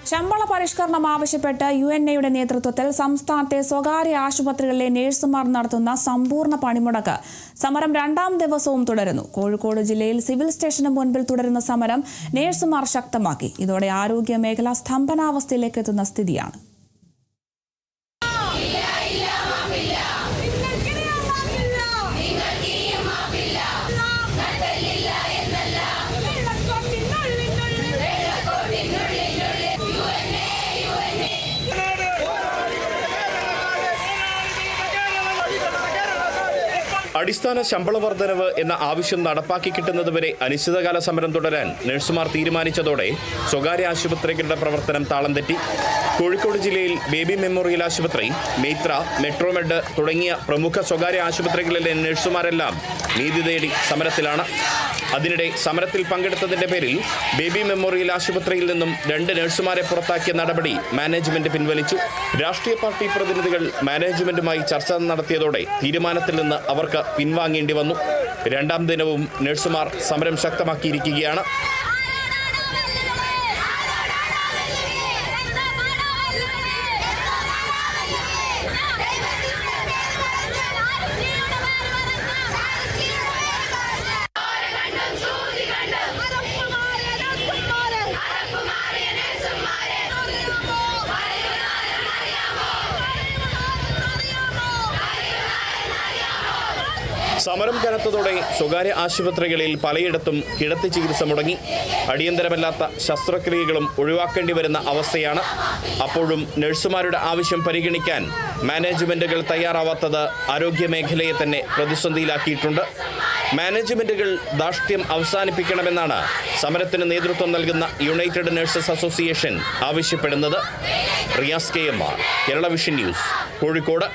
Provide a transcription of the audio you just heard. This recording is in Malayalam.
ശമ്പള പരിഷ്കരണം ആവശ്യപ്പെട്ട് UNA-യുടെ നേതൃത്വത്തിൽ സംസ്ഥാനത്തെ സ്വകാര്യ ആശുപത്രികളിലെ നഴ്സുമാർ നടത്തുന്ന സമ്പൂർണ്ണ പണിമുടക്ക് സമരം രണ്ടാം ദിവസവും തുടരുന്നു. കോഴിക്കോട് ജില്ലയിൽ സിവിൽ സ്റ്റേഷന് മുൻപിൽ തുടരുന്ന സമരം നഴ്സുമാർ ശക്തമാക്കി. ഇതോടെ ആരോഗ്യ മേഖല സ്തംഭനാവസ്ഥയിലേക്ക് എത്തുന്ന സ്ഥിതിയാണ്. അടിസ്ഥാന ശമ്പള വർധനവ് എന്ന ആവശ്യം നടപ്പാക്കി കിട്ടുന്നതുവരെ അനിശ്ചിതകാല സമരം തുടരാൻ നഴ്സുമാർ തീരുമാനിച്ചതോടെ സ്വകാര്യ ആശുപത്രികളുടെ പ്രവർത്തനം താളം തെറ്റി. കോഴിക്കോട് ജില്ലയിൽ ബേബി മെമ്മോറിയൽ ആശുപത്രി, മേത്ര, മെട്രോമെഡ് തുടങ്ങിയ പ്രമുഖ സ്വകാര്യ ആശുപത്രികളിലെ നഴ്സുമാരെല്ലാം നീതി തേടി സമരത്തിലാണ്. അതിനിടെ സമരത്തിൽ പങ്കെടുത്തതിന്റെ പേരിൽ ബേബി മെമ്മോറിയൽ ആശുപത്രിയിൽ നിന്നും 2 നഴ്സുമാരെ പുറത്താക്കിയ നടപടി മാനേജ്മെന്റ് പിൻവലിച്ചു. രാഷ്ട്രീയ പാർട്ടി പ്രതിനിധികൾ മാനേജ്മെന്റുമായി ചർച്ച നടത്തിയതോടെ തീരുമാനത്തിൽ നിന്ന് അവർക്ക് പിൻവാങ്ങേണ്ടി വന്നു. രണ്ടാം ദിനവും നഴ്സുമാർ സമരം ശക്തമാക്കിയിരിക്കുകയാണ്. സമരം കനത്തതോടെ സ്വകാര്യ ആശുപത്രികളിൽ പലയിടത്തും കിടത്തി ചികിത്സ മുടങ്ങി. അടിയന്തരമല്ലാത്ത ശസ്ത്രക്രിയകളും ഒഴിവാക്കേണ്ടി വരുന്ന അവസ്ഥയാണ്. അപ്പോഴും നഴ്സുമാരുടെ ആവശ്യം പരിഗണിക്കാൻ മാനേജ്മെന്റുകൾ തയ്യാറാവാത്തത് ആരോഗ്യ മേഖലയെ തന്നെ പ്രതിസന്ധിയിലാക്കിയിട്ടുണ്ട്. മാനേജ്മെന്റുകൾ ധാർഷ്ട്യം അവസാനിപ്പിക്കണമെന്നാണ് സമരത്തിന് നേതൃത്വം നൽകുന്ന യുണൈറ്റഡ് നഴ്സസ് അസോസിയേഷൻ ആവശ്യപ്പെടുന്നത്. Riyas KMR, Kerala vision news, Kozhikode.